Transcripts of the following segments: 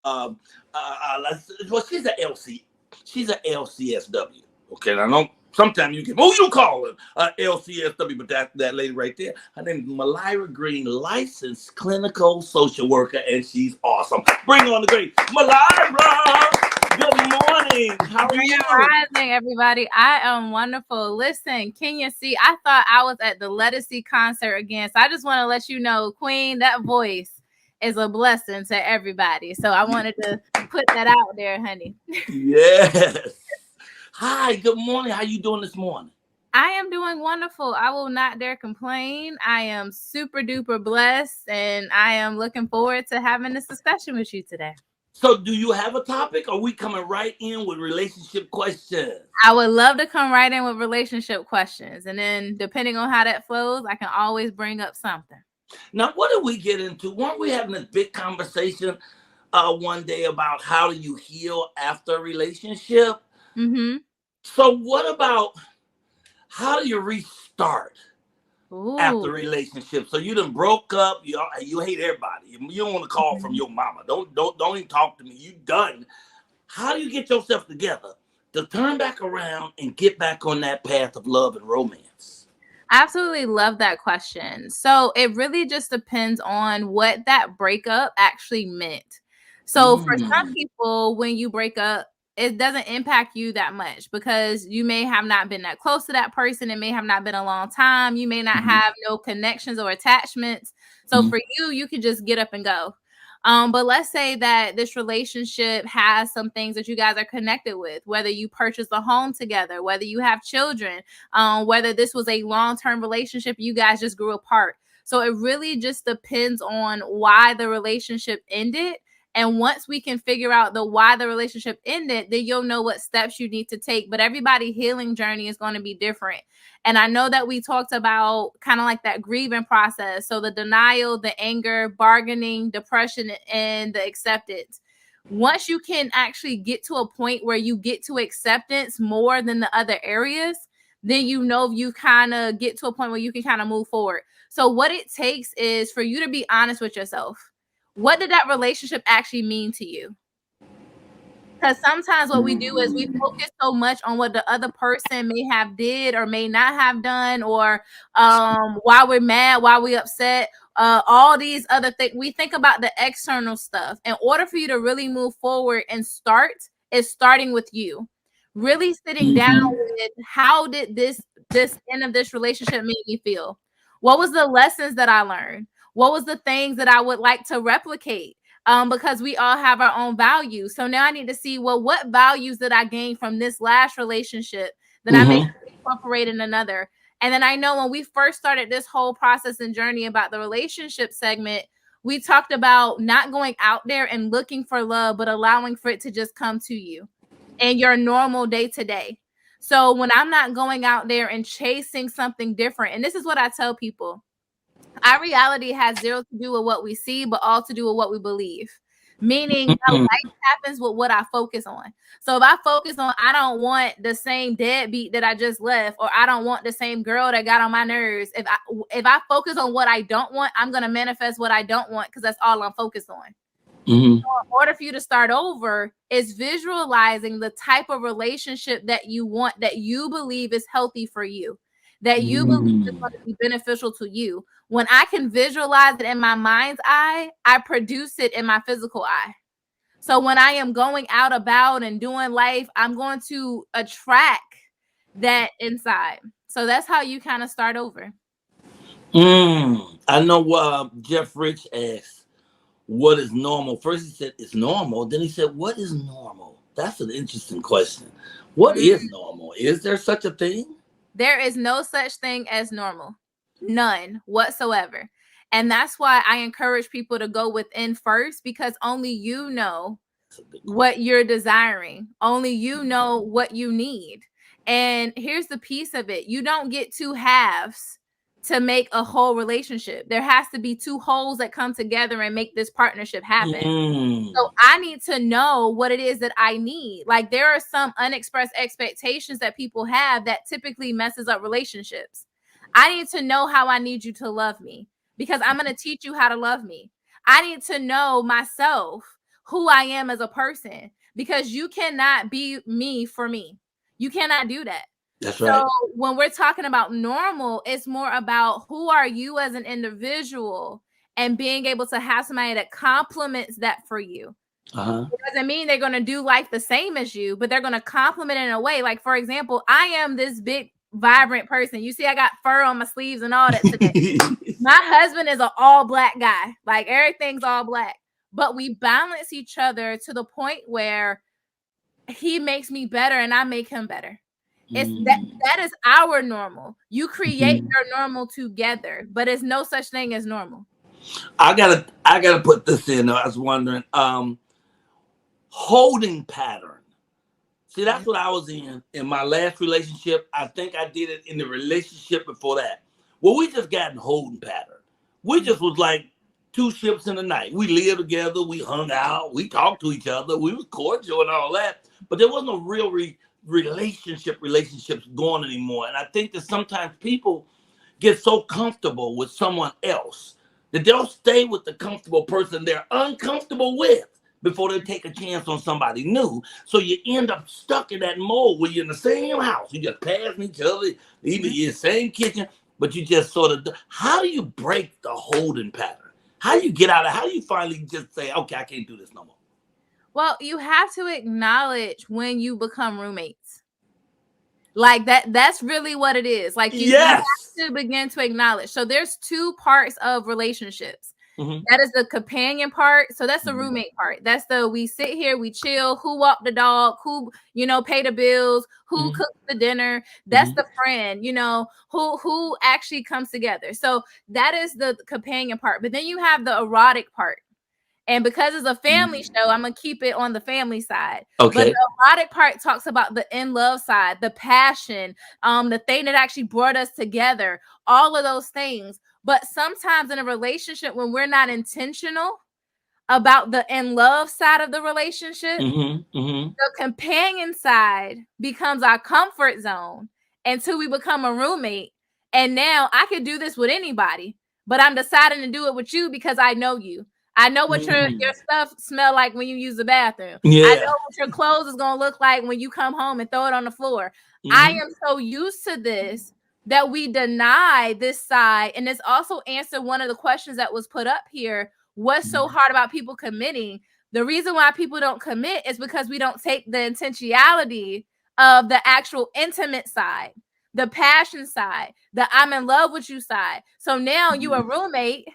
well, she's a LCSW. Okay, and I know sometimes you can, who you call it, LCSW, but that lady right there, her name is Mylira Green, licensed clinical social worker, and she's awesome. Bring on the great Mylira. Good morning. How are you? Rising, everybody. I am wonderful. Listen, can you see? I thought I was at the Let Us See concert again. So I just want to let you know, Queen, that voice is a blessing to everybody. So I wanted to put that out there, honey. Yes. Hi, good morning. How you doing this morning? I am doing wonderful. I will not dare complain. I am super duper blessed, and I am looking forward to having this discussion with you today. So do you have a topic, or are we coming right in with relationship questions? I would love to come right in with relationship questions. And then depending on how that flows, I can always bring up something. Now, what did we get into? Weren't we having this big conversation one day about how do you heal after a relationship? Mm-hmm. So what about how do you restart after a Ooh. relationship? So you done broke up, you hate everybody. You don't want to call from your mama. Don't even talk to me. You done. How do you get yourself together to turn back around and get back on that path of love and romance? I absolutely love that question. So it really just depends on what that breakup actually meant. So for some people, when you break up, it doesn't impact you that much because you may have not been that close to that person. It may have not been a long time. You may not have no connections or attachments. So for you, you can just get up and go. But let's say that this relationship has some things that you guys are connected with, whether you purchased a home together, whether you have children, whether this was a long-term relationship, you guys just grew apart. So it really just depends on why the relationship ended. And once we can figure out the why the relationship ended, then you'll know what steps you need to take. But everybody's healing journey is going to be different. And I know that we talked about kind of like that grieving process. So the denial, the anger, bargaining, depression, and the acceptance. Once you can actually get to a point where you get to acceptance more than the other areas, then you know you kind of get to a point where you can kind of move forward. So what it takes is for you to be honest with yourself. What did that relationship actually mean to you? Because sometimes what we do is we focus so much on what the other person may have did or may not have done, or why we're mad, why we're upset, all these other things. We think about the external stuff. In order for you to really move forward and start, is starting with you. Really sitting down with how did this end of this relationship make me feel? What was the lessons that I learned? What was the things that I would like to replicate? Because we all have our own values. So now I need to see, well, what values did I gain from this last relationship that I may incorporate in another? And then I know when we first started this whole process and journey about the relationship segment, we talked about not going out there and looking for love, but allowing for it to just come to you in your normal day to day. So when I'm not going out there and chasing something different, and this is what I tell people, our reality has zero to do with what we see, but all to do with what we believe. Meaning life happens with what I focus on. So if I focus on, I don't want the same deadbeat that I just left, or I don't want the same girl that got on my nerves. If I focus on what I don't want, I'm going to manifest what I don't want because that's all I'm focused on. So in order for you to start over is visualizing the type of relationship that you want, that you believe is healthy for you, that you believe is going to be beneficial to you. When I can visualize it in my mind's eye, I produce it in my physical eye. So when I am going out about and doing life, I'm going to attract that inside. So that's how you kind of start over. I know Jeff Rich asked, what is normal? First he said it's normal. Then he said, what is normal? That's an interesting question. What is normal? Is there such a thing? There is no such thing as normal. None whatsoever. And that's why I encourage people to go within first, because only you know what you're desiring. Only you know what you need. And here's the piece of it. You don't get two halves to make a whole relationship. There has to be two wholes that come together and make this partnership happen. So I need to know what it is that I need. Like there are some unexpressed expectations that people have that typically messes up relationships. I need to know how I need you to love me because I'm going to teach you how to love me. I need to know myself. who I am as a person, because you cannot be me for me. You cannot do that. That's So right. when we're talking about normal, it's more about who are you as an individual and being able to have somebody that complements that for you. It doesn't mean they're going to do life the same as you, but they're going to complement it in a way. Like, for example, I am this big, vibrant person. You see, I got fur on my sleeves and all that today. My husband is an all black guy. Like, everything's all black. But we balance each other to the point where he makes me better and I make him better. It's that is our normal. You create your normal together, but it's no such thing as normal. I gotta put this in. I was wondering, holding pattern. See, that's what I was in my last relationship. I think I did it in the relationship before that. Well, we just got in holding pattern. We just was like two ships in the night. We lived together, we hung out, we talked to each other, we was cordial and all that, but there wasn't no real relationships going anymore. And I think that sometimes people get so comfortable with someone else that they'll stay with the comfortable person they're uncomfortable with before they take a chance on somebody new. So you end up stuck in that mold where you're in the same house. You just passing each other, even in the same kitchen, but you just sort of, how do you break the holding pattern? How do you get out of, how do you finally just say, okay, I can't do this no more? Well, you have to acknowledge when you become roommates. Like that's really what it is. Like you have to begin to acknowledge. So there's two parts of relationships. That is the companion part. So that's the roommate part. That's the, we sit here, we chill, who walk the dog, who, pay the bills, who cooks the dinner. That's the friend, who actually comes together. So that is the companion part. But then you have the erotic part. And because it's a family show, I'm going to keep it on the family side. Okay. But the erotic part talks about the in love side, the passion, the thing that actually brought us together, all of those things. But sometimes in a relationship, when we're not intentional about the in love side of the relationship, the companion side becomes our comfort zone until we become a roommate. And now I could do this with anybody, but I'm deciding to do it with you because I know you. I know what your stuff smell like when you use the bathroom. I know what your clothes is going to look like when you come home and throw it on the floor. I am so used to this that we deny this side. And this also answered one of the questions that was put up here. What's so hard about people committing? The reason why people don't commit is because we don't take the intentionality of the actual intimate side, the passion side, the I'm in love with you side. So now you a roommate,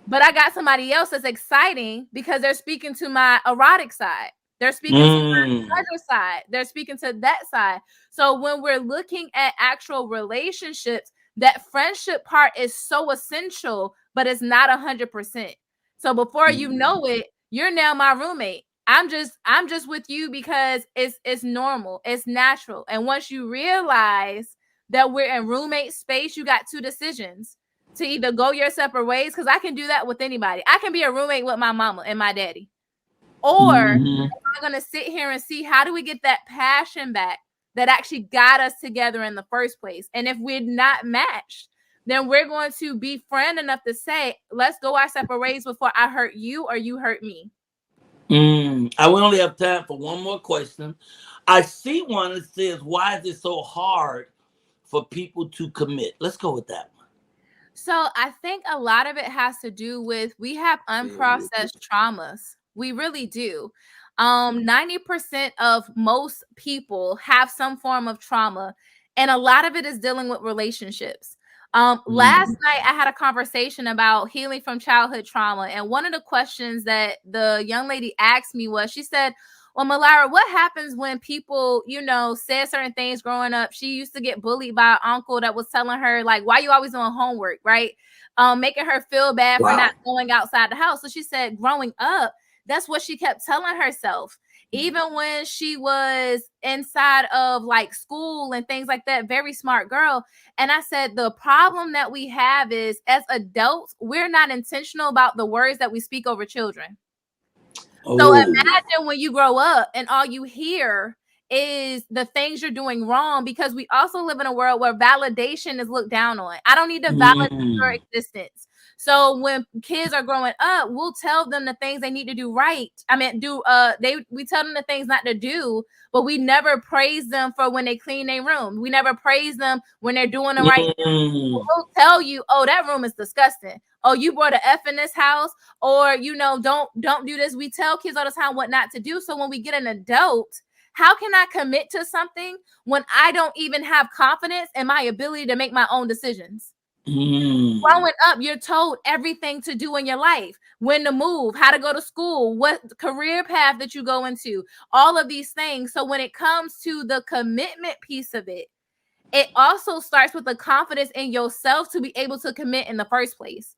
but I got somebody else that's exciting because they're speaking to my erotic side. They're speaking to my pleasure side. They're speaking to that side. So when we're looking at actual relationships, that friendship part is so essential, but it's not 100%. So before you know it, you're now my roommate. I'm just with you because it's normal, it's natural. And once you realize that we're in roommate space, you got two decisions: to either go your separate ways, because I can do that with anybody. I can be a roommate with my mama and my daddy. Or I'm going to sit here and see how do we get that passion back that actually got us together in the first place. And if we're not matched, then we're going to be friend enough to say, let's go our separate ways before I hurt you or you hurt me. I will only have time for one more question. I see one that says, why is it so hard for people to commit? Let's go with that one. So I think a lot of it has to do with, we have unprocessed traumas. We really do. 90% of most people have some form of trauma, and a lot of it is dealing with relationships. Last night I had a conversation about healing from childhood trauma, and one of the questions that the young lady asked me was, she said, well, Mylira, what happens when people, said certain things growing up? She used to get bullied by an uncle that was telling her, like, why you always doing homework, right? Making her feel bad for not going outside the house. So she said, growing up, that's what she kept telling herself. Even when she was inside of like school and things like that, very smart girl. And I said, the problem that we have is, as adults, we're not intentional about the words that we speak over children. So imagine when you grow up and all you hear is the things you're doing wrong, because we also live in a world where validation is looked down on. I don't need to validate your existence. So when kids are growing up, we'll tell them the things they need to do right. We tell them the things not to do, but we never praise them for when they clean their room. We never praise them when they're doing the right thing. We'll tell you, oh, that room is disgusting. Oh, you brought an F in this house, or don't do this. We tell kids all the time what not to do. So when we get an adult, how can I commit to something when I don't even have confidence in my ability to make my own decisions? Growing up, you're told everything to do in your life, when to move, how to go to school, what career path that you go into, all of these things. So when it comes to the commitment piece of it, it also starts with the confidence in yourself to be able to commit in the first place.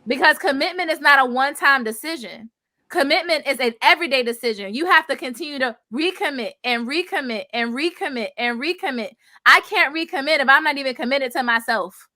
Because commitment is not a one-time decision. Commitment is an everyday decision. You have to continue to recommit and recommit and recommit and recommit. I can't recommit if I'm not even committed to myself.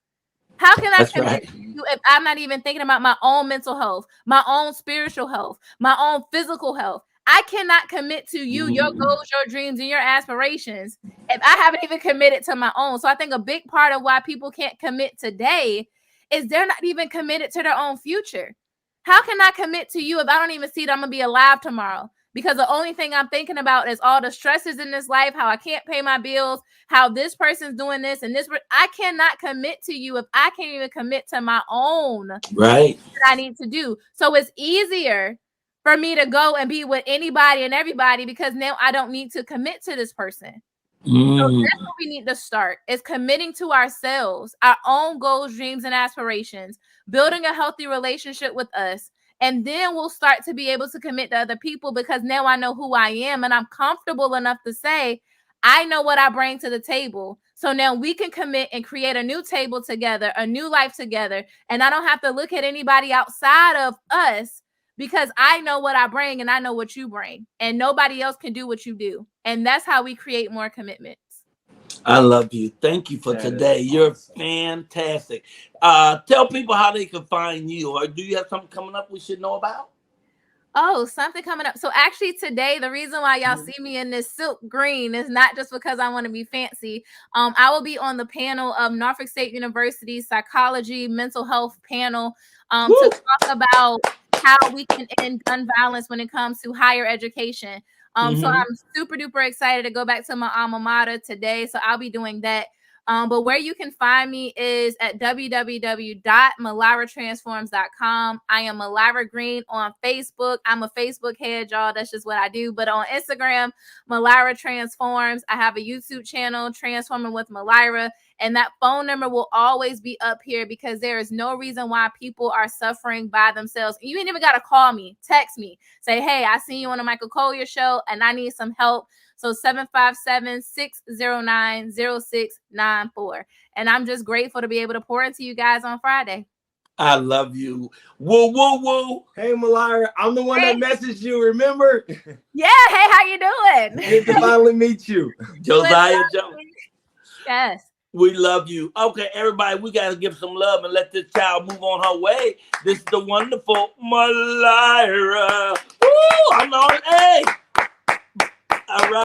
How can I commit to you if I'm not even thinking about my own mental health, my own spiritual health, my own physical health? I cannot commit to you, your goals, your dreams, and your aspirations if I haven't even committed to my own. So I think a big part of why people can't commit today is they're not even committed to their own future. How can I commit to you if I don't even see that I'm going to be alive tomorrow? Because the only thing I'm thinking about is all the stresses in this life, how I can't pay my bills, how this person's doing this and this. I cannot commit to you if I can't even commit to my own right that I need to do. So it's easier for me to go and be with anybody and everybody because now I don't need to commit to this person. So that's what we need to start, is committing to ourselves, our own goals, dreams, and aspirations, building a healthy relationship with us. And then we'll start to be able to commit to other people because now I know who I am and I'm comfortable enough to say, I know what I bring to the table. So now we can commit and create a new table together, a new life together. And I don't have to look at anybody outside of us because I know what I bring and I know what you bring. And nobody else can do what you do. And that's how we create more commitments. I love you. Thank you for today. You're fantastic. Tell people how they can find you, or do you have something coming up we should know about? Oh, something coming up. So actually today, the reason why y'all see me in this silk green is not just because I want to be fancy. I will be on the panel of Norfolk State University psychology, mental health panel to talk about how we can end gun violence when it comes to higher education. So I'm super duper excited to go back to my alma mater today. So I'll be doing that. But where you can find me is at www.myliratransforms.com. I am Mylira Green on Facebook. I'm a Facebook head, y'all. That's just what I do. But on Instagram, Mylira Transforms. I have a YouTube channel, Transforming with Mylira. And that phone number will always be up here because there is no reason why people are suffering by themselves. You ain't even got to call me, text me, say, hey, I seen you on the Michael Coylar show and I need some help. So 757-609-0694. And I'm just grateful to be able to pour into you guys on Friday. I love you. Woo, woo, woo. Hey, Mylira, I'm the one that messaged you, remember? Yeah, hey, how you doing? Good to finally meet you. Josiah Jones. Yes. We love you. Okay, everybody, we got to give some love and let this child move on her way. This is the wonderful Mylira. Woo, I'm on A. All right.